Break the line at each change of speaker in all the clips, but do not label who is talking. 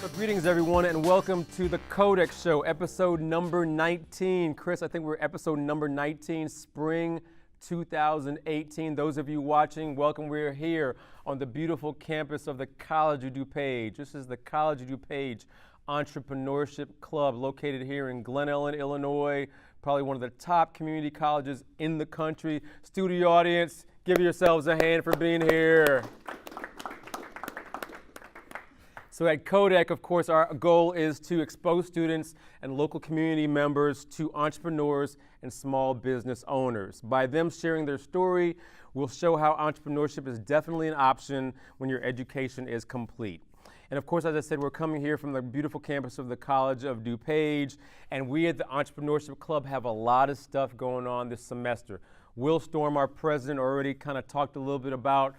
So greetings everyone and welcome to the CODEC show, episode number 19. Chris, I think we're episode number 19, spring 2018. Those of you watching, welcome. We're here on the beautiful campus of the College of DuPage. This is the College of DuPage Entrepreneurship Club located here in Glen Ellen, Illinois. Probably one of the top community colleges in the country. Studio audience, give yourselves a hand for being here. So at CODEC, of course, our goal is to expose students and local community members to entrepreneurs and small business owners. By them sharing their story, we'll show how entrepreneurship is definitely an option when your education is complete. And of course, as I said, we're coming here from the beautiful campus of the College of DuPage, and we at the Entrepreneurship Club have a lot of stuff going on this semester. Will Storm, our president, already kind of talked a little bit about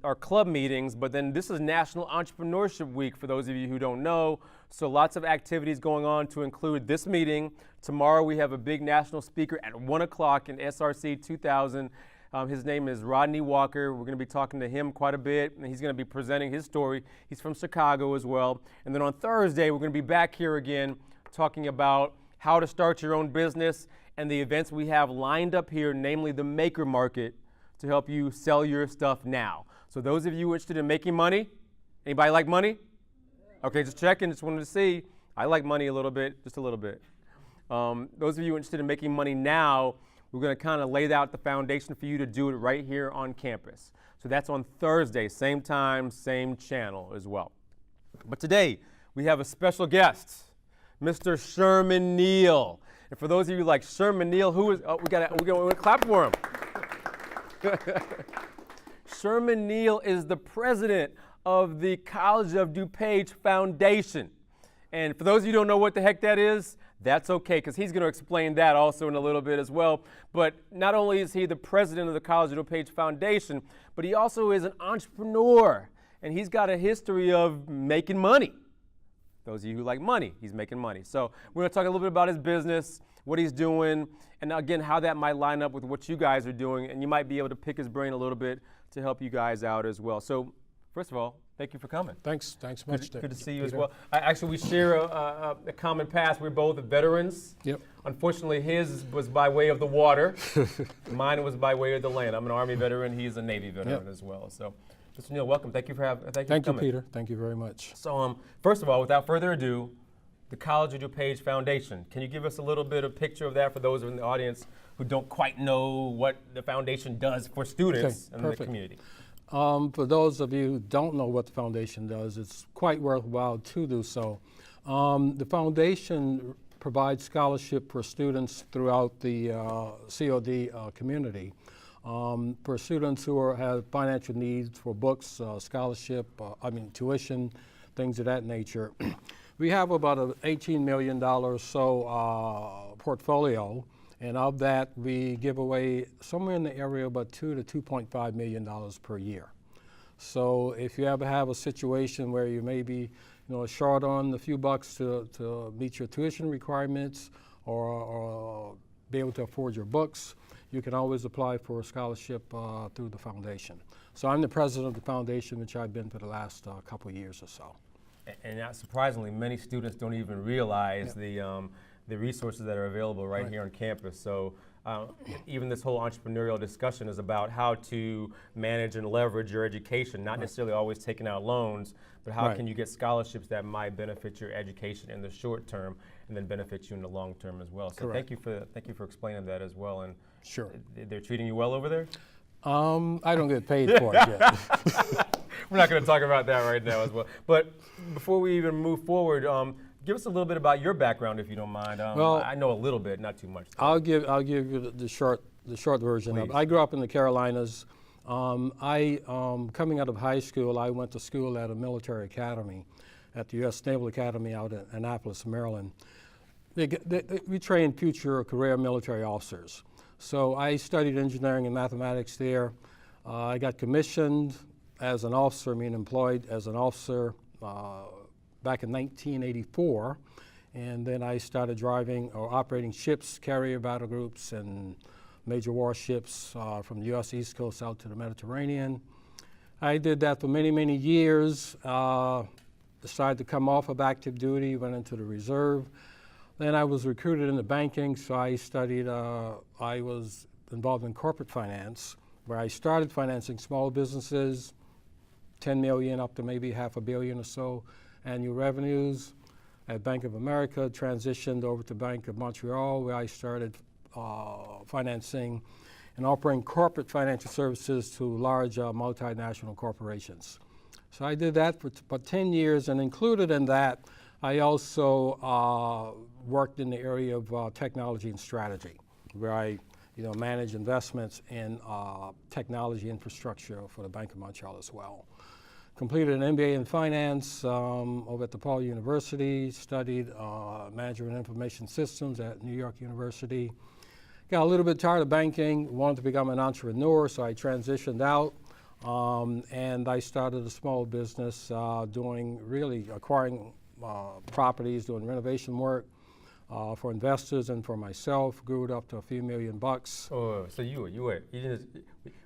our club meetings, but then this is National Entrepreneurship Week for those of you who don't know. So lots of activities going on to include this meeting. Tomorrow we have a big national speaker at 1 o'clock in SRC 2000. His name is Rodney Walker. We're going to be talking to him quite a bit, and he's going to be presenting his story. He's from Chicago as well. And then on Thursday, we're going to be back here again talking about how to start your own business and the events we have lined up here, namely the Maker Market, to help you sell your stuff now. So those of you interested in making money, anybody like money? Okay, just checking, just wanted to see. I like money a little bit, just a little bit. Those of you interested in making money now, we're gonna kind of lay out the foundation for you to do it right here on campus. So that's on Thursday, same time, same channel as well. But today, we have a special guest, Mr. Sherman Neal. And for those of you like Sherman Neal, who is, we're gonna clap for him. Sherman Neal is the president of the College of DuPage Foundation. And for those of you who don't know what the heck that is, that's okay, because he's going to explain that also in a little bit as well. But not only is he the president of the College of DuPage Foundation, but he also is an entrepreneur. And he's got a history of making money. Those of you who like money, he's making money. So we're going to talk a little bit about his business, what he's doing, and again, how that might line up with what you guys are doing. And you might be able to pick his brain a little bit to help you guys out as well. So first of all, thank you for coming.
Thanks much.
Good to see you
Peter.
as well. Actually, we share a common past. We're both veterans.
Yep.
Unfortunately, his was by way of the water. Mine was by way of the land. I'm an Army veteran. He's a Navy veteran as well. So, Mr. Neal, welcome. Thank you for coming.
Thank you, Peter. Thank you very much.
So, first of all, without further ado, the College of DuPage Foundation. Can you give us a little bit of picture of that for those in the audience who don't quite know what the foundation does for students in the community?
For those of you who don't know what the foundation does, it's quite worthwhile to do so. The foundation provides scholarship for students throughout the COD community. For students who have financial needs for books, scholarship, tuition, things of that nature. We have about an $18 million or so portfolio, and of that we give away somewhere in the area of about $2 to $2.5 million per year. So if you ever have a situation where you may be short on a few bucks to meet your tuition requirements or be able to afford your books, you can always apply for a scholarship through the foundation. So I'm the president of the foundation, which I've been for the last couple of years or so.
And not surprisingly, many students don't even realize the resources that are available right here on campus. So even this whole entrepreneurial discussion is about how to manage and leverage your education, not necessarily always taking out loans, but how can you get scholarships that might benefit your education in the short term and then benefit you in the long term as well. So thank you for explaining that as well. And
sure,
they're treating you well over there?
I don't get paid for it yet.
We're not going to talk about that right now as well. But before we even move forward, give us a little bit about your background, if you don't mind. Well, I know a little bit, not too much.
I'll give you the short version of it. I grew up in the Carolinas. Coming out of high school, I went to school at a military academy, at the U.S. Naval Academy out in Annapolis, Maryland. We train future career military officers. So I studied engineering and mathematics there. I got commissioned as an officer, employed as an officer back in 1984. And then I started driving or operating ships, carrier battle groups, and major warships from the U.S. East Coast out to the Mediterranean. I did that for many, many years. decided to come off of active duty, went into the reserve. Then I was recruited into banking, so I studied, I was involved in corporate finance, where I started financing small businesses, 10 million up to maybe $500 million or so annual revenues. At Bank of America, transitioned over to Bank of Montreal, where I started financing and offering corporate financial services to large multinational corporations. So I did that for about 10 years, and included in that, I also worked in the area of technology and strategy, where I manage investments in technology infrastructure for the Bank of Montreal as well. Completed an MBA in finance over at DePaul University, studied management and information systems at New York University. Got a little bit tired of banking, wanted to become an entrepreneur, so I transitioned out. And I started a small business acquiring properties, doing renovation work for investors and for myself. Grew it up to a few $1 million.
Oh, so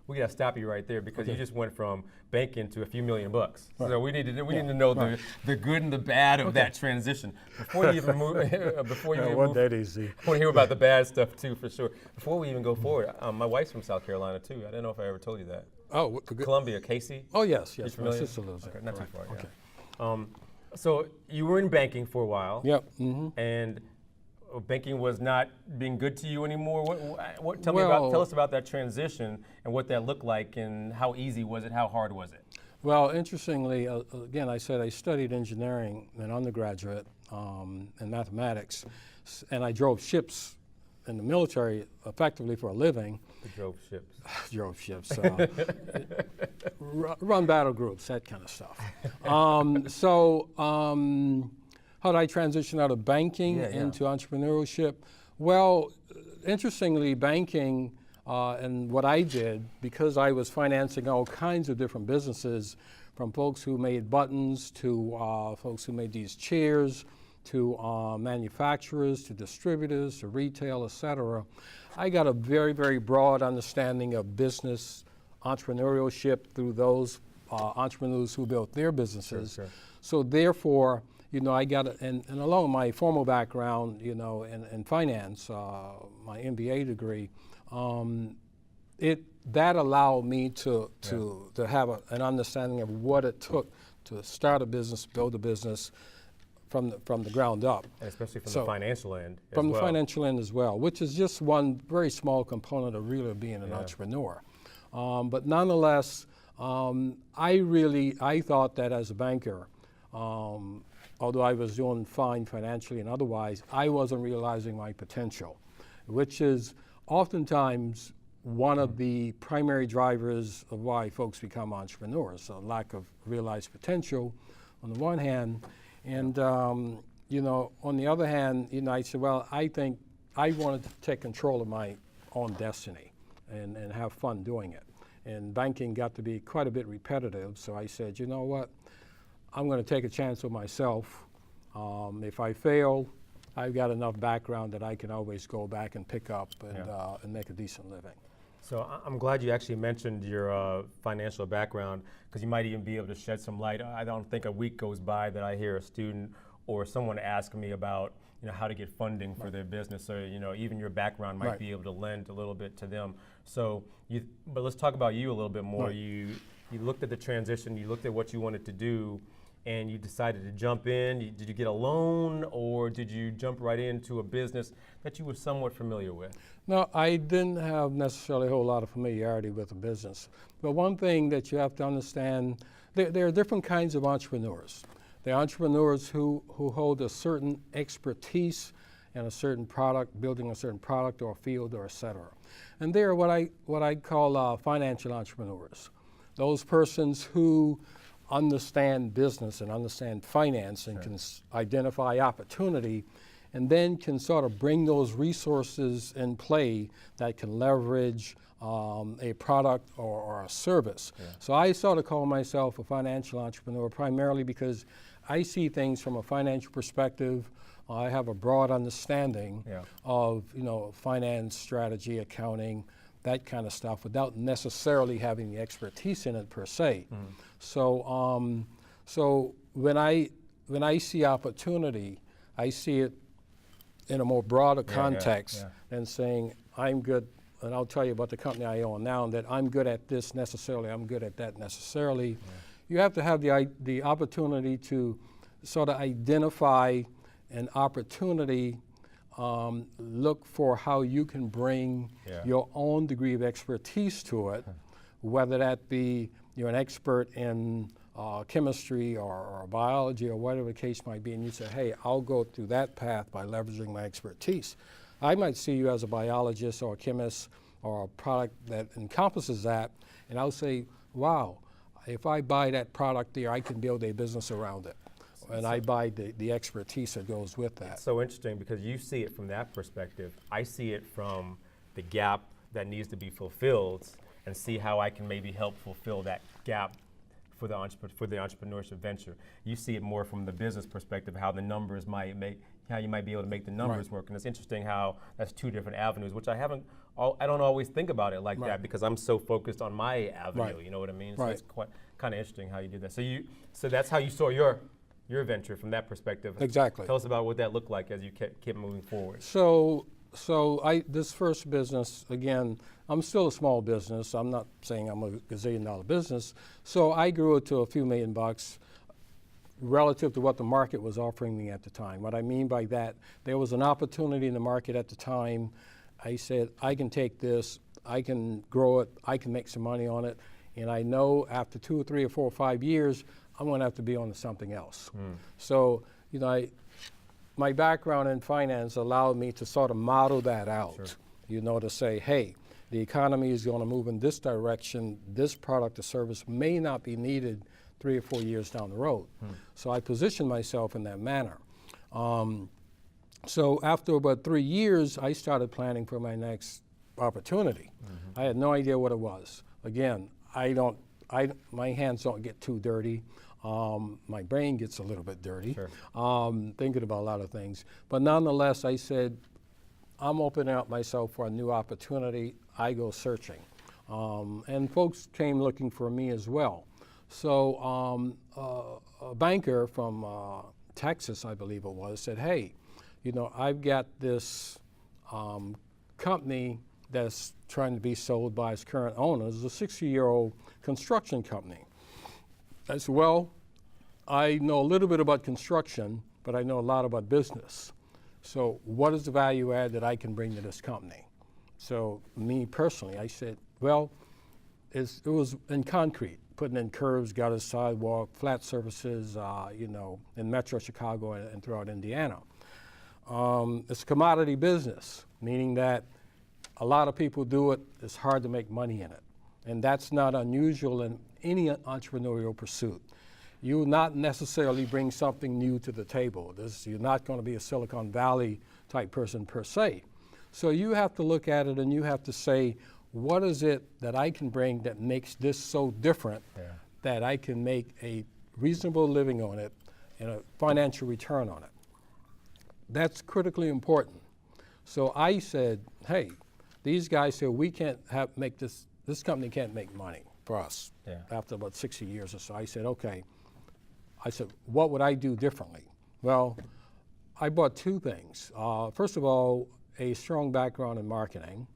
we got to stop you right there, because you just went from banking to a few $1 million. Right. So we need to know the good and the bad of that transition. Before you even move,
that easy.
I want to hear about the bad stuff too, for sure. Before we even go forward, my wife's from South Carolina too. I don't know if I ever told you that.
Oh,
Columbia, Casey?
Oh, yes.
You familiar?
My sister lives there.
Okay, not too far, okay. So you were in banking for a while.
Yep.
And banking was not being good to you anymore. Tell us about that transition and what that looked like, and how easy was it, how hard was it?
Well, interestingly, again, I said I studied engineering in undergraduate and mathematics, and I drove ships in the military effectively for a living.
You drove ships.
Drove ships. Run battle groups, that kind of stuff. How did I transition out of banking into entrepreneurship? Well, interestingly, banking and what I did, because I was financing all kinds of different businesses, from folks who made buttons to folks who made these chairs, to manufacturers, to distributors, to retail, et cetera. I got a very, very broad understanding of business entrepreneurship through those entrepreneurs who built their businesses. Sure. So therefore, I got, and along with my formal background, in finance, my MBA degree, that allowed me to have an understanding of what it took to start a business, build a business from the ground up.
And especially from the financial end as well.
From the financial end as well, which is just one very small component of really being an entrepreneur. But nonetheless, I thought that as a banker, although I was doing fine financially and otherwise, I wasn't realizing my potential, which is oftentimes one of the primary drivers of why folks become entrepreneurs, a lack of realized potential on the one hand, and on the other hand, I said, well, I think I wanted to take control of my own destiny and have fun doing it. And banking got to be quite a bit repetitive, so I said, you know what, I'm going to take a chance with myself. If I fail, I've got enough background that I can always go back and pick up and make a decent living.
So I'm glad you actually mentioned your financial background, because you might even be able to shed some light. I don't think a week goes by that I hear a student or someone ask me about how to get funding for their business. So even your background might be able to lend a little bit to them. So but let's talk about you a little bit more. Right. You looked at the transition, you looked at what you wanted to do, and you decided to jump in. Did you get a loan, or did you jump right into a business that you were somewhat familiar with?
No, I didn't have necessarily a whole lot of familiarity with the business. But one thing that you have to understand, there are different kinds of entrepreneurs. There are entrepreneurs who hold a certain expertise in a certain product, building a certain product or field or et cetera. And there are what I call financial entrepreneurs. Those persons who understand business and understand finance and can identify opportunity, and then can sort of bring those resources in play that can leverage a product or a service. Yeah. So I sort of call myself a financial entrepreneur primarily because I see things from a financial perspective. I have a broad understanding of finance, strategy, accounting, that kind of stuff, without necessarily having the expertise in it per se. So when I when I see opportunity, I see it in a more broader context than saying, I'm good, and I'll tell you about the company I own now, and that I'm good at this necessarily, I'm good at that necessarily. You have to have the opportunity to sort of identify an opportunity, look for how you can bring your own degree of expertise to it, whether that be you're an expert in chemistry or biology or whatever the case might be, and you say, hey, I'll go through that path by leveraging my expertise. I might see you as a biologist or a chemist or a product that encompasses that, and I'll say, wow, if I buy that product there, I can build a business around it. And I buy the expertise that goes with that.
It's so interesting because you see it from that perspective. I see it from the gap that needs to be fulfilled and see how I can maybe help fulfill that gap for the entrepreneurship venture. You see it more from the business perspective, how the numbers might make, how you might be able to make the numbers work. And it's interesting how that's two different avenues, which I don't always think about it like that because I'm so focused on my avenue, you know what I mean? So it's quite kind of interesting how you did that. So that's how you saw your venture from that perspective.
Exactly.
Tell us about what that looked like as you kept moving forward.
So this first business, again, I'm still a small business. I'm not saying I'm a gazillion-dollar business. So I grew it to a few $1 million relative to what the market was offering me at the time. What I mean by that, there was an opportunity in the market at the time. I said, I can take this, I can grow it, I can make some money on it, and I know after 2 or 3 or 4 or 5 years, I'm going to have to be on to something else. So, you know, my background in finance allowed me to sort of model that out, you know, to say, hey, the economy is going to move in this direction. This product or service may not be needed 3 or 4 years down the road. So I positioned myself in that manner. So after about 3 years, I started planning for my next opportunity. I had no idea what it was. Again, my hands don't get too dirty. My brain gets a little bit dirty, thinking about a lot of things. But nonetheless, I said, I'm opening up myself for a new opportunity. I go searching. And folks came looking for me as well. So a banker from Texas, I believe it was, said, hey, you know, I've got this company that's trying to be sold by its current owners, a 60-year-old construction company. I said, well, I know a little bit about construction, but I know a lot about business. So what is the value add that I can bring to this company? So me personally, I said, well, it was in concrete, putting in curbs, gutter, sidewalk, flat surfaces, you know, in Metro Chicago and throughout Indiana. It's a commodity business, meaning that a lot of people do it. It's hard to make money in it. And that's not unusual in any entrepreneurial pursuit. You will not necessarily bring something new to the table. You're not going to be a Silicon Valley type person per se. So you have to look at it and you have to say, what is it that I can bring that makes this so different that I can make a reasonable living on it and a financial return on it? That's critically important. So I said, hey, these guys said we can't make this company can't make money for us after about 60 years or so. I said, okay. I said, what would I do differently? Well, I bought 2 things. First of all, a strong background in marketing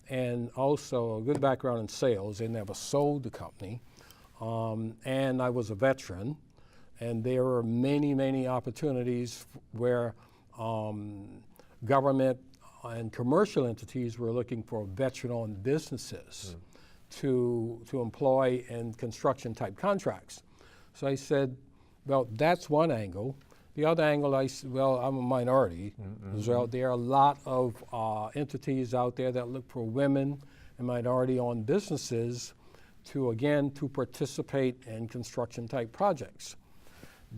and also a good background in sales. They never sold the company. And I was a veteran. And there were many, many opportunities where government and commercial entities were looking for veteran-owned businesses to employ in construction-type contracts. So I said, well, that's one angle. The other angle, I said, well, I'm a minority. So there are a lot of entities out there that look for women and minority-owned businesses to participate in construction-type projects.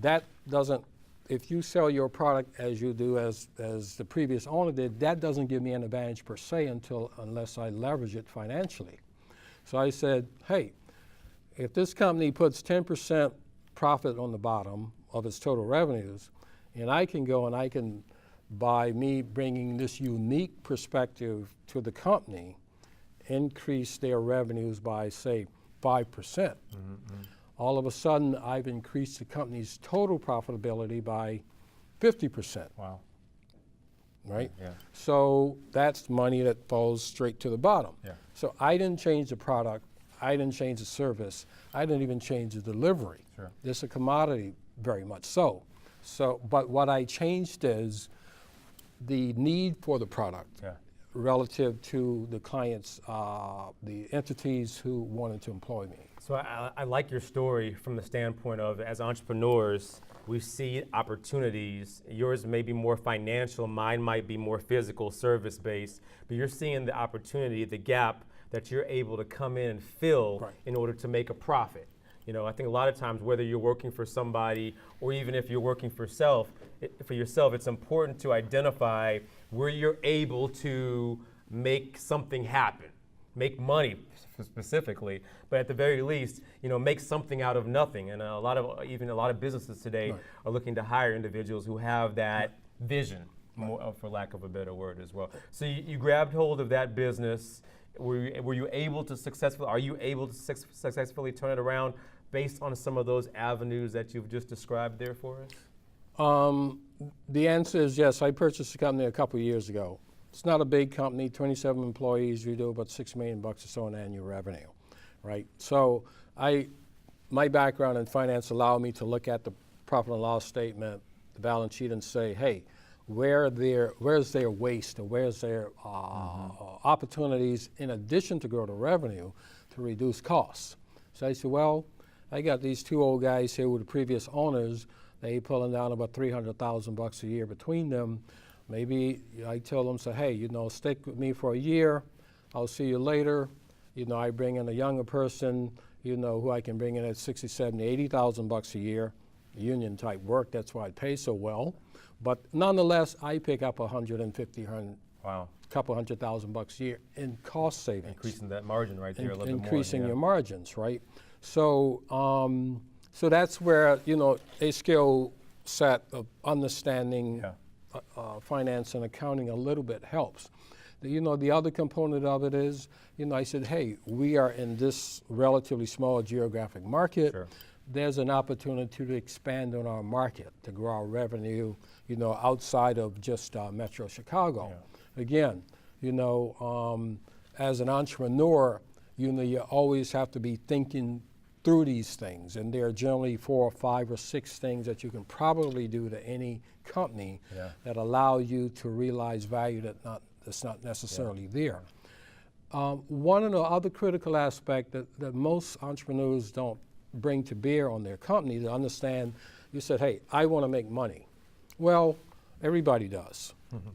That doesn't, if you sell your product as you do as the previous owner did, that doesn't give me an advantage per se unless I leverage it financially. So I said, hey, if this company puts 10% profit on the bottom of its total revenues, and I can go and I can, by me bringing this unique perspective to the company, increase their revenues by, say, 5%. all of a sudden I've increased the company's total profitability by 50%.
Wow.
Right?
Yeah.
So that's money that falls straight to the bottom.
Yeah.
So I didn't change the product, I didn't change the service, I didn't even change the delivery.
Sure.
It's a commodity, very much so. But what I changed is the need for the product relative to the clients, the entities who wanted to employ me.
So I like your story from the standpoint of, as entrepreneurs, we see opportunities. Yours may be more financial, mine might be more physical, service-based, but you're seeing the opportunity, the gap that you're able to come in and fill in order to make a profit. You know, I think a lot of times, whether you're working for somebody or even if you're working for yourself, it's important to identify where you're able to make something happen, make money specifically, but at the very least, you know, make something out of nothing. And a lot of businesses today are looking to hire individuals who have that vision, for lack of a better word as well. So you grabbed hold of that business. Were you able to are you able to successfully turn it around based on some of those avenues that you've just described there for us?
The answer is yes. I purchased the company a couple of years ago. It's not a big company, 27 employees. We do about $6 million or so in annual revenue, right? So my background in finance allowed me to look at the profit and loss statement, the balance sheet, and say, hey, where's their waste, or where's their opportunities in addition to grow the revenue to reduce costs? So I said, well, I got these two old guys here with the previous owners. They pulling down about $300,000 a year between them. Maybe I tell them, say, hey, you know, stick with me for a year. I'll see you later. You know, I bring in a younger person, you know, who I can bring in at 60, 70, 80,000 bucks a year, union type work. That's why I pay so well. But nonetheless, I pick up couple $100,000 a year in cost savings.
Increasing that margin right there a little bit more.
Increasing your margins, right? So, so that's where, you know, a skill set of understanding finance and accounting a little bit helps. You know, the other component of it is, you know, I said, hey, we are in this relatively small geographic market. Sure. There's an opportunity to expand on our market, to grow our revenue, you know, outside of just Metro Chicago. Yeah. Again, you know, as an entrepreneur, you know, you always have to be thinking through these things, and there are generally 4 or 5 or 6 things that you can probably do to any company that allow you to realize value that's not necessarily there. One of the other critical aspects that most entrepreneurs don't bring to bear on their company to understand, you said, hey, I want to make money. Well, everybody does.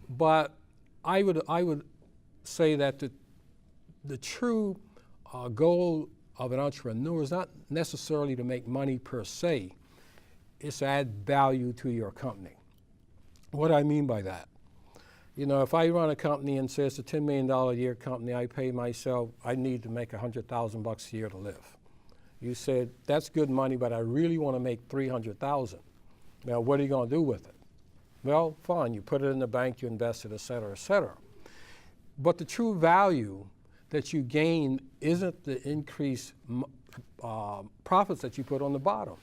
But I would say that the true goal of an entrepreneur is not necessarily to make money per se, it's to add value to your company. What do I mean by that? You know, if I run a company and say it's a $10 million a year company, I pay myself, I need to make $100,000 a year to live. You said, that's good money, but I really want to make $300,000. Now, what are you going to do with it? Well, fine, you put it in the bank, you invest it, et cetera, et cetera. But the true value that you gain isn't the increased profits that you put on the bottom.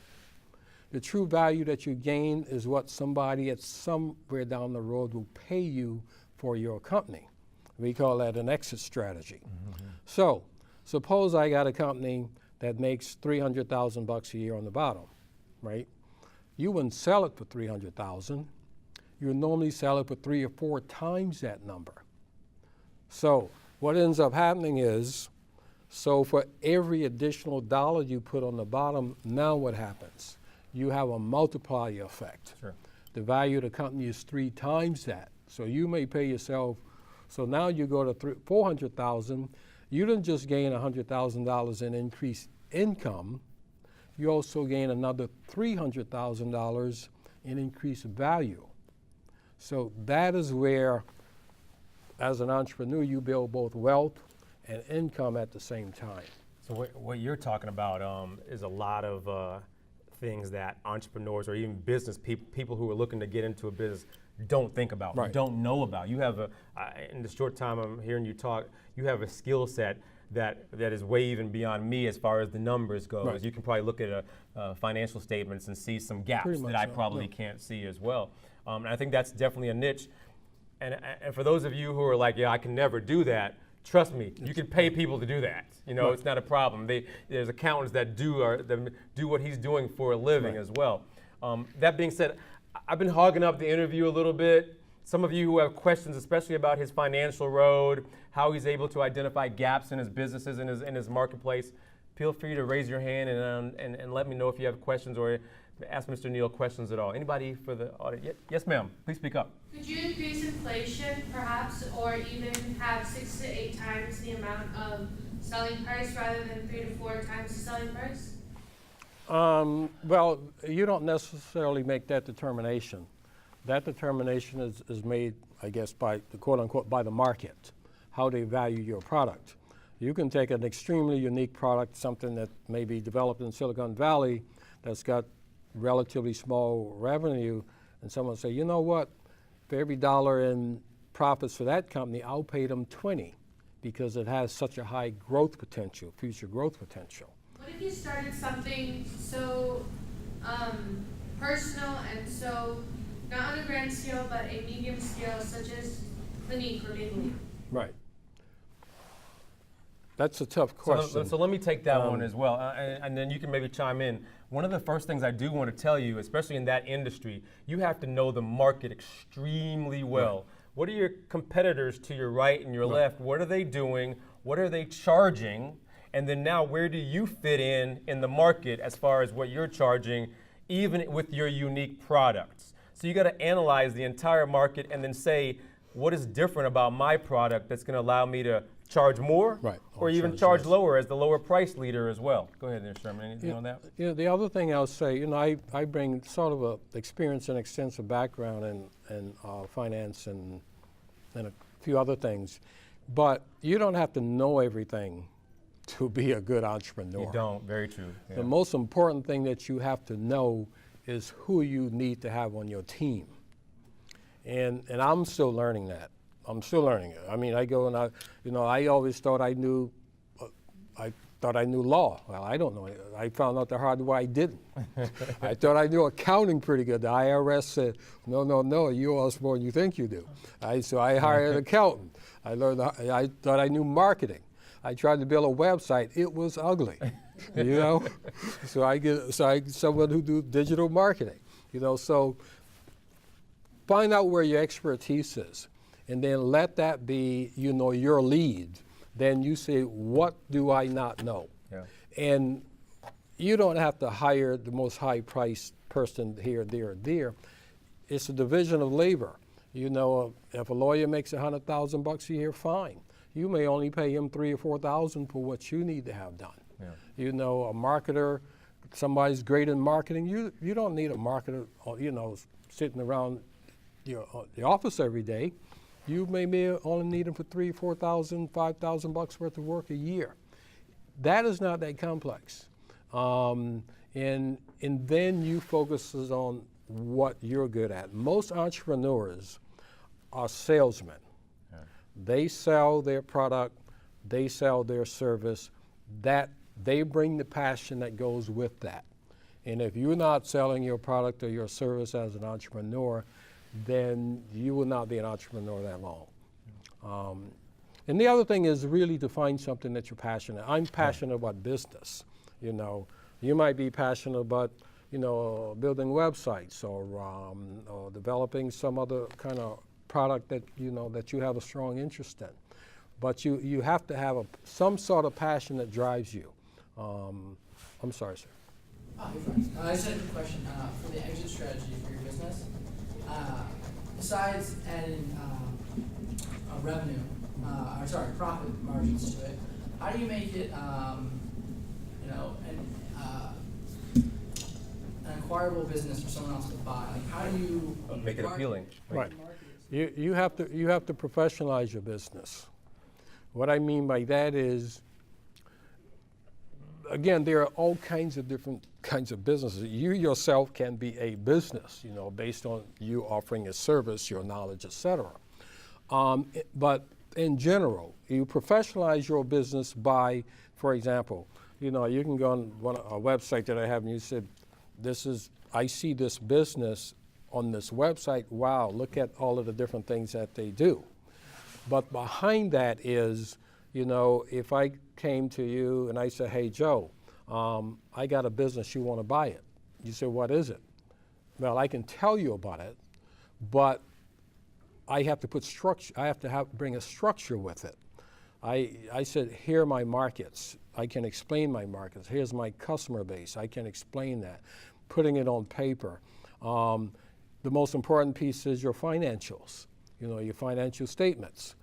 The true value that you gain is what somebody at somewhere down the road will pay you for your company. We call that an exit strategy. So, suppose I got a company that makes $300,000 a year on the bottom, right? You wouldn't sell it for $300,000. You would normally sell it for 3 or 4 times that number. So what ends up happening is, so for every additional dollar you put on the bottom, now what happens? You have a multiplier effect. Sure. The value of the company is 3 times that. So you may pay yourself, so now you go to $400,000, you didn't just gain $100,000 in increased income, you also gain another $300,000 in increased value. So that is where, as an entrepreneur, you build both wealth and income at the same time.
So what you're talking about is a lot of things that entrepreneurs or even business people who are looking to get into a business don't think about, don't know about. You have in the short time I'm hearing you talk, you have a skill set that is way even beyond me as far as the numbers goes.
Right.
You can probably look at financial statements and see some gaps that I probably can't see as well. And I think that's definitely a niche. And for those of you who are like, yeah, I can never do that, trust me, you can pay people to do that. You know, it's not a problem. There's accountants that do what he's doing for a living as well. That being said, I've been hogging up the interview a little bit. Some of you who have questions, especially about his financial road, how he's able to identify gaps in his businesses, in his marketplace, feel free to raise your hand and let me know if you have questions or ask Mr. Neal questions at all. Anybody for the audience? Yes, ma'am. Please speak up.
Could you increase inflation, perhaps, or even have 6 to 8 times the amount of selling price rather than 3 to 4 times the selling price?
Well, you don't necessarily make that determination. That determination is made, I guess, by the quote-unquote by the market, how they value your product. You can take an extremely unique product, something that may be developed in Silicon Valley that's got relatively small revenue, and someone say, you know what, for every dollar in profits for that company, I'll pay them 20 because it has such a high growth potential, future growth potential.
What if you started something so personal and so, not on a grand scale, but a medium scale, such as Clinique or Italy?
Right. That's a tough question.
So let me take that one as well, and then you can maybe chime in. One of the first things I do want to tell you, especially in that industry, you have to know the market extremely well. Right. What are your competitors to your right and your left? What are they doing? What are they charging? And then now, where do you fit in the market as far as what you're charging, even with your unique products? So you got to analyze the entire market and then say, what is different about my product that's going to allow me to charge more, or even charge lower as the lower price leader as well? Go ahead there, Sherman. Anything on that?
Yeah, the other thing I'll say, I bring sort of a experience and extensive background in finance and a few other things, but you don't have to know everything to be a good entrepreneur.
You don't, very true. Yeah.
The most important thing that you have to know is who you need to have on your team. And I'm still learning that. I'm still learning it. I mean, I go and I always thought I knew law. Well, I don't know. I found out the hard way I didn't. I thought I knew accounting pretty good. The IRS said, no, you owe us more than you think you do. So I hired an accountant. I thought I knew marketing. I tried to build a website. It was ugly, So I get someone who do digital marketing, So find out where your expertise is, and then let that be, your lead. Then you say, what do I not know? Yeah. And you don't have to hire the most high-priced person here, there, or there. It's a division of labor. If a lawyer makes $100,000 a year, fine. You may only pay him $3,000 or $4,000 for what you need to have done. Yeah. A marketer, somebody's great in marketing. You don't need a marketer, sitting around the office every day. You may only need them for $3,000, $4,000, $5,000 worth of work a year. That is not that complex. And then you focus on what you're good at. Most entrepreneurs are salesmen. Yeah. They sell their product, they sell their service, that they bring the passion that goes with that. And if you're not selling your product or your service as an entrepreneur, then you will not be an entrepreneur that long. And the other thing is really to find something that you're passionate. I'm passionate about business. You might be passionate about, building websites or developing some other kind of product that that you have a strong interest in. But you have to have some sort of passion that drives you. I'm sorry, sir.
Oh, you're fine. I just had a question for the exit strategy for your business. Besides adding revenue, profit margins to it, how do you make it, an acquirable business for someone else to buy? Like, how do you
make it appealing?
Right. You have to professionalize your business. What I mean by that is, again, there are all kinds of different kinds of businesses. You yourself can be a business, based on you offering a service, your knowledge, etc. But in general, you professionalize your business by, for example, you know, you can go on a website that I have and you said, I see this business on this website, wow, look at all of the different things that they do. But behind that is, you know, if I came to you and I said, hey, Joe, I got a business, you want to buy it. You say, what is it? Well, I can tell you about it, but I have to put structure, I have to bring a structure with it. I said, here are my markets. I can explain my markets. Here's my customer base. I can explain that. Putting it on paper. The most important piece is your financials, you know, your financial statements.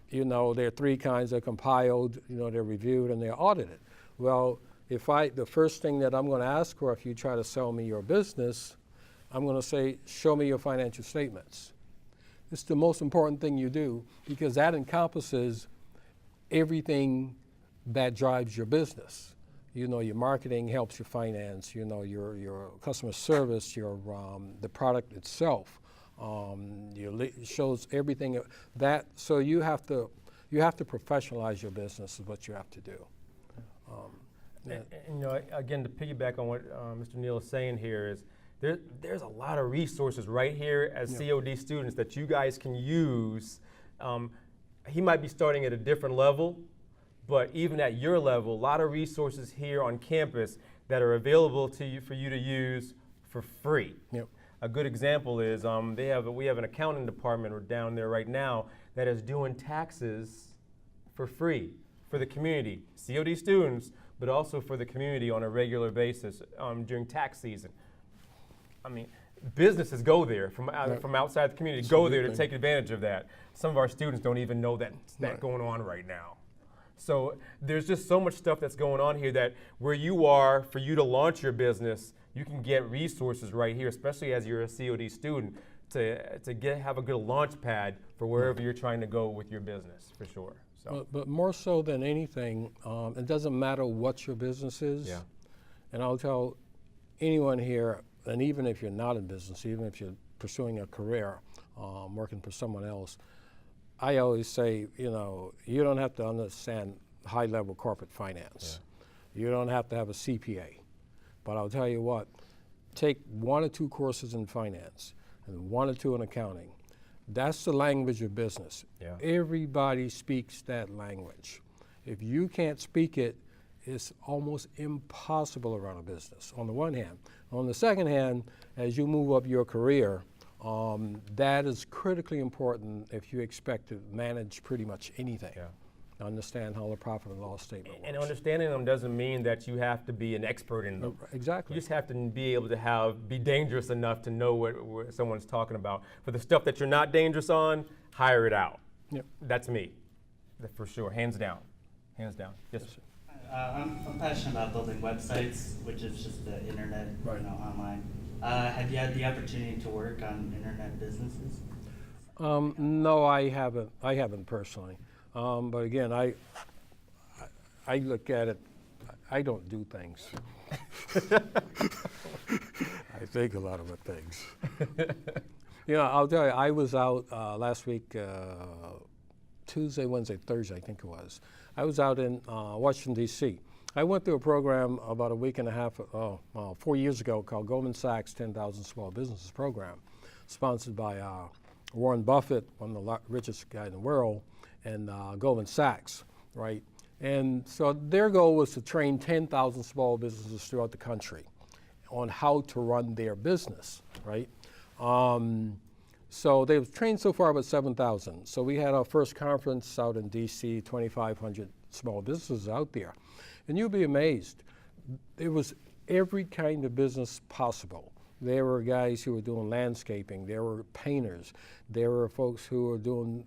You know, there are three kinds. They're compiled, you know, they're reviewed, and they're audited. Well, the first thing that I'm going to ask for if you try to sell me your business, I'm going to say, show me your financial statements. It's the most important thing you do because that encompasses everything that drives your business. You know, your marketing helps your finance, you know, your customer service, the product itself. It shows everything that, so you have to professionalize your business is what you have to do.
And, you know, again, to piggyback on what Mr. Neal is saying here is there's a lot of resources right here as COD students that you guys can use. He might be starting at a different level, but even at your level, a lot of resources here on campus that are available to you for you to use for free.
Yep.
A good example is we have an accounting department down there right now that is doing taxes for free for the community, COD students, but also for the community on a regular basis during tax season. I mean, businesses go there from outside the community, go there to take advantage of that. Some of our students don't even know that's going on right now. So there's just so much stuff that's going on here that where you are, for you to launch your business, you can get resources right here, especially as you're a COD student, to have a good launch pad for wherever you're trying to go with your business, for sure. So.
But more so than anything, it doesn't matter what your business is.
Yeah.
And I'll tell anyone here, and even if you're not in business, even if you're pursuing a career, working for someone else, I always say, you know, you don't have to understand high-level corporate finance. Yeah. You don't have to have a CPA. But I'll tell you what, take 1 or 2 courses in finance and 1 or 2 in accounting. That's the language of business. Yeah. Everybody speaks that language. If you can't speak it, it's almost impossible to run a business, on the one hand. On the second hand, as you move up your career, that is critically important if you expect to manage pretty much anything. Yeah. Understand how the profit and loss statement works.
And understanding them doesn't mean that you have to be an expert in them.
Exactly.
You just have to be able to be dangerous enough to know what someone's talking about. For the stuff that you're not dangerous on, hire it out.
Yep.
That's me, for sure, hands down. Hands down. Yes, sir.
I'm passionate about building websites, which is just the internet, you know, online. Have you had the opportunity to work on internet businesses?
No, I haven't. I haven't personally. But again, I look at it. I don't do things. I think a lot of things. You know, I'll tell you. I was out last week, Tuesday, Wednesday, Thursday, I think it was. I was out in Washington, D.C. I went through a program about a week and a half, 4 years ago, called Goldman Sachs 10,000 Small Businesses Program, sponsored by Warren Buffett, one of the richest guys in the world, and Goldman Sachs, right? And so their goal was to train 10,000 small businesses throughout the country on how to run their business, right? So they've trained so far about 7,000. So we had our first conference out in DC, 2,500 small businesses out there. And you'll be amazed. It was every kind of business possible. There were guys who were doing landscaping. There were painters. There were folks who were doing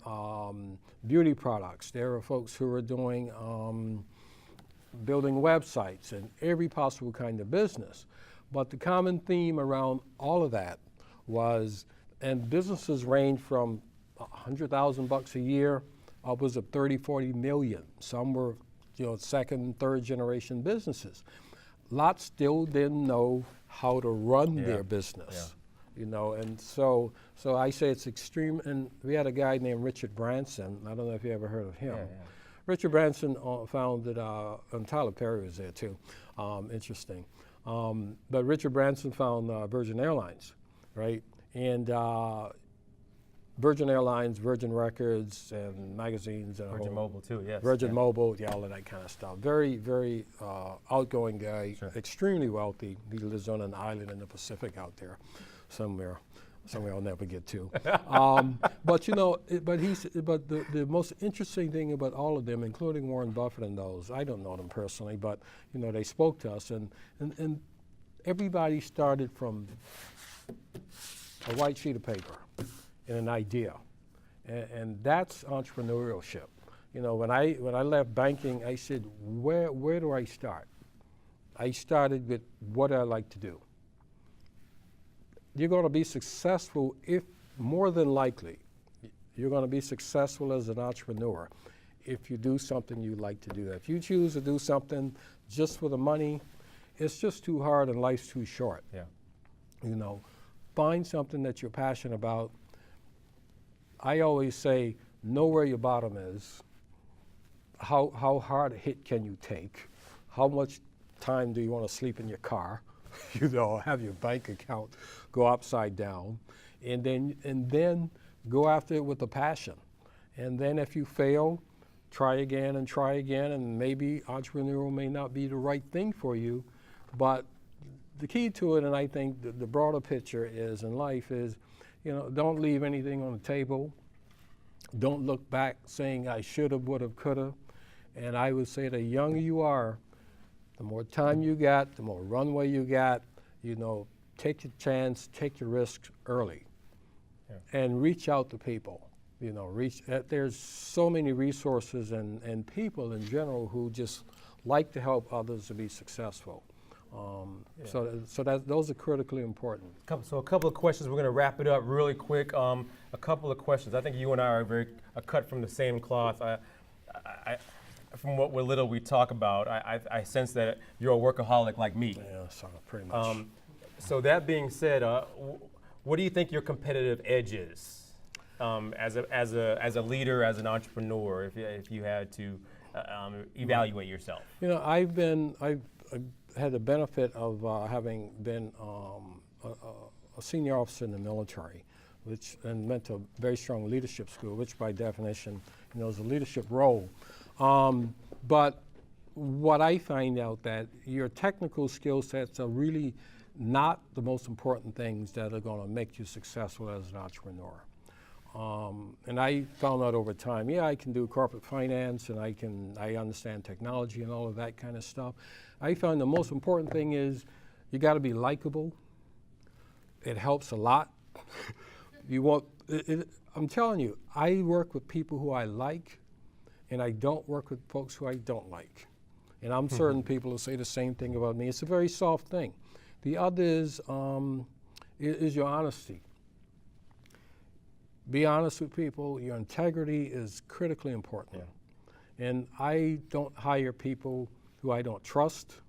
beauty products. There were folks who were doing building websites and every possible kind of business. But the common theme around all of that was, and businesses range from $100,000 a year upwards of 30, 40 million. Some were, you know, second, third generation businesses. Lots still didn't know how to run their business. you know, and so I say it's extreme. And we had a guy named Richard Branson. I don't know if you ever heard of him.
Yeah.
Richard Branson founded, and Tyler Perry was there too. Interesting. But Richard Branson found Virgin Airlines, right? And Virgin Airlines, Virgin Records, and magazines. And
Virgin Mobile too, yes.
Virgin
yeah.
Mobile, yeah, all of that kind of stuff. Very, very outgoing guy,
Sure.
extremely wealthy. He lives on an island in the Pacific out there somewhere I'll never get to. But you know, but the most interesting thing about all of them, including Warren Buffett and those, I don't know them personally, but you know, they spoke to us, and everybody started from a white sheet of paper and an idea, and that's entrepreneurship. You know, when I left banking, I said, where do I start? I started with what I like to do. You're going to be successful if, more than likely, you're going to be successful as an entrepreneur if you do something you like to do. If you choose to do something just for the money, it's just too hard and life's too short.
Yeah.
You know, find something that you're passionate about. I always say, know where your bottom is. How hard a hit can you take? How much time do you want to sleep in your car? You know, have your bank account go upside down, and then go after it with a passion. And then if you fail, try again, and maybe entrepreneurial may not be the right thing for you, but the key to it, and I think the broader picture is in life is, you know, don't leave anything on the table. Don't look back saying I should have, would have, could have. And I would say the younger you are, the more time you got, the more runway you got, you know, take your chance, take your risks early, and reach out to people. You know, there's so many resources and people in general who just like to help others to be successful. So those are critically important.
So a couple of questions. We're going to wrap it up really quick. A couple of questions. I think you and I are cut from the same cloth. From what little we talk about, I sense that you're a workaholic like me.
Yeah, so pretty much.
So that being said, what do you think your competitive edge is as a leader, as an entrepreneur, if you had to evaluate yourself?
You know, I've had the benefit of having been a senior officer in the military, and went to a very strong leadership school, which by definition, you know, is a leadership role. But what I find out that your technical skill sets are really not the most important things that are going to make you successful as an entrepreneur. And I found out over time, yeah, I can do corporate finance and I understand technology and all of that kind of stuff. I found the most important thing is you got to be likable. It helps a lot. I'm telling you, I work with people who I like, and I don't work with folks who I don't like. And I'm certain people will say the same thing about me. It's a very soft thing. The other is your honesty. Be honest with people. Your integrity is critically important. Yeah. And I don't hire people who I don't trust,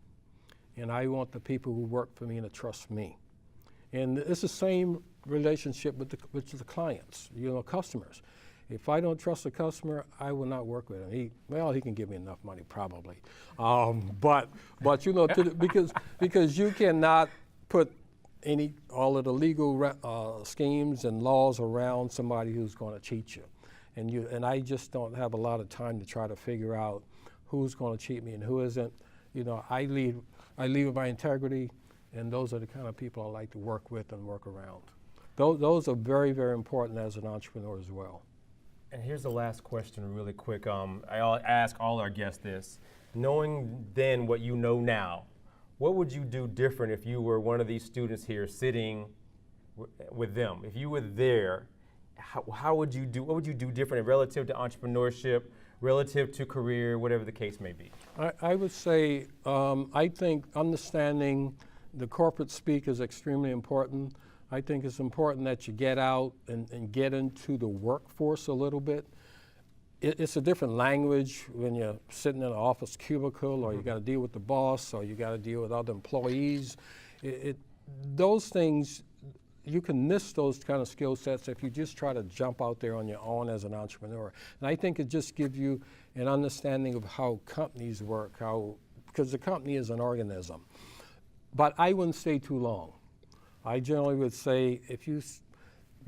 and I want the people who work for me to trust me. And it's the same relationship with the clients, you know, customers. If I don't trust a customer, I will not work with him. He can give me enough money probably, but you know, because you cannot put all of the legal schemes and laws around somebody who's going to cheat you, and I just don't have a lot of time to try to figure out who's going to cheat me and who isn't. You know, I lead with my integrity, and those are the kind of people I like to work with and work around. Those are very, very important as an entrepreneur as well.
And here's the last question really quick. I ask all our guests this. Knowing then what you know now, what would you do different if you were one of these students here sitting with them? If you were there, what would you do different relative to entrepreneurship, relative to career, whatever the case may be?
I would say, I think understanding the corporate speak is extremely important. I think it's important that you get out and get into the workforce a little bit. It's a different language when you're sitting in an office cubicle, or you got to deal with the boss, or you got to deal with other employees. Those things, you can miss those kind of skill sets if you just try to jump out there on your own as an entrepreneur. And I think it just gives you an understanding of how companies work, because the company is an organism. But I wouldn't stay too long. I generally would say if you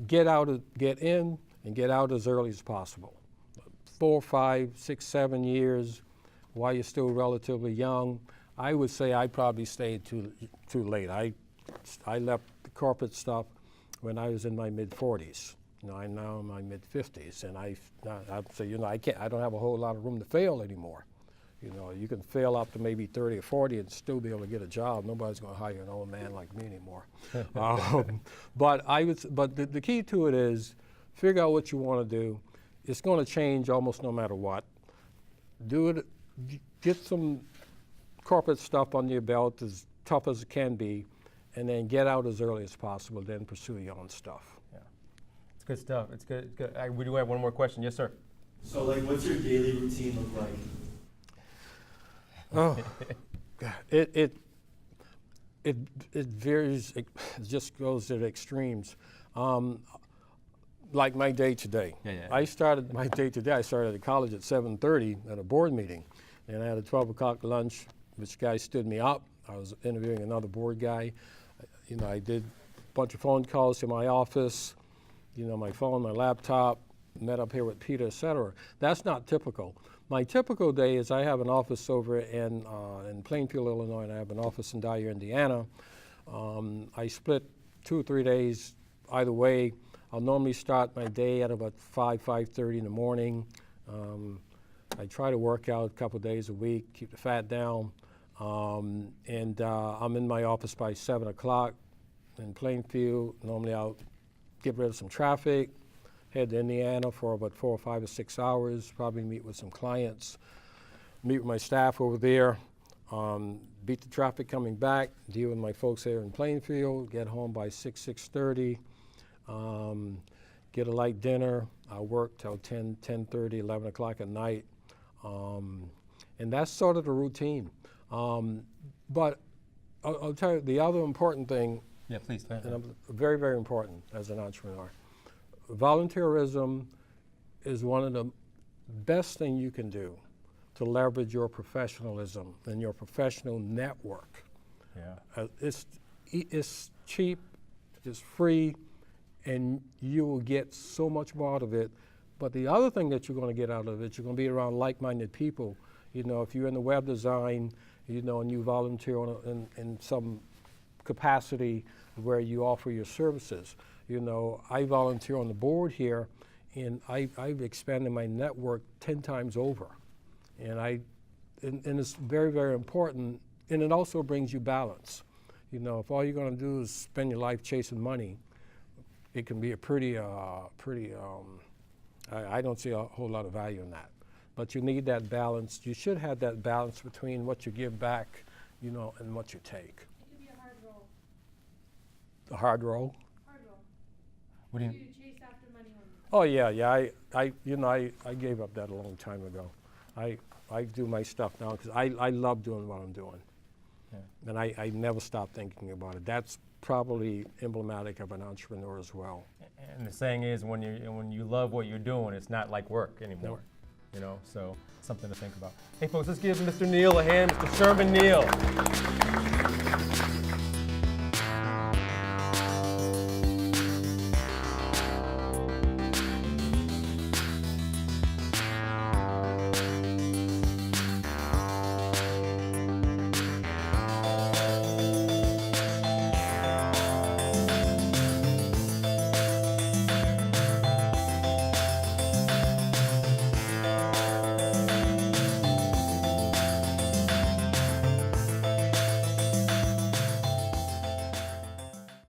get in and get out as early as possible. 4, 5, 6, 7 years while you're still relatively young. I would say I probably stayed too late. I left the corporate stuff when I was in my mid-40s. I'm now in my mid-50s, and I say, I don't have a whole lot of room to fail anymore. You can fail up to maybe 30 or 40 and still be able to get a job. Nobody's going to hire an old man like me anymore. But the key to it is figure out what you want to do. It's going to change almost no matter what. Do it. Get some corporate stuff under your belt, as tough as it can be, and then get out as early as possible. Then pursue your own stuff.
Yeah, it's good stuff. It's good. Good. We do have one more question. Yes, sir.
So, like, what's your daily routine look like?
Oh, God. It varies. It just goes to the extremes. Like my day today.
Yeah.
I started my day today. I started at college at 7:30 at a board meeting, and I had a 12 o'clock lunch. Which guy stood me up. I was interviewing another board guy. I did a bunch of phone calls to my office. My phone, my laptop. Met up here with Peter, etc. That's not typical. My typical day is I have an office over in Plainfield, Illinois, and I have an office in Dyer, Indiana. I split 2 or 3 days either way. I'll normally start my day at about 5:30 in the morning. I try to work out a couple days a week, keep the fat down, and I'm in my office by 7 o'clock in Plainfield. Normally I'll get rid of some traffic, head to Indiana for about 4 or 5 or 6 hours, probably meet with some clients, meet with my staff over there, beat the traffic coming back, deal with my folks here in Plainfield, get home by 6:30, get a light dinner. I work till 10:30, 11 o'clock at night, and that's sort of the routine. But I'll tell you the other important thing,
Yeah, please.
and very, very important as an entrepreneur. Volunteerism is one of the best things you can do to leverage your professionalism and your professional network.
Yeah.
It's cheap, it's free, and you will get so much more out of it. But the other thing that you're going to get out of it, you're going to be around like-minded people. If you're in the web design, and you volunteer in some capacity where you offer your services. I volunteer on the board here, and I've expanded my network 10 times over. And it's very, very important, and it also brings you balance. If all you're going to do is spend your life chasing money, it can be a I don't see a whole lot of value in that. But you need that balance. You should have that balance between what you give back, and what you take.
It could be a hard role.
The hard role?
Hard role.
What do you?
You chase after money only.
Oh yeah. I gave up that a long time ago. I do my stuff now because I love doing what I'm doing.
Yeah.
And I never stop thinking about it. That's probably emblematic of an entrepreneur as well.
And the saying is, when you love what you're doing, it's not like work anymore. So something to think about. Hey folks, let's give Mr. Neal a hand, Mr. Sherman Neal.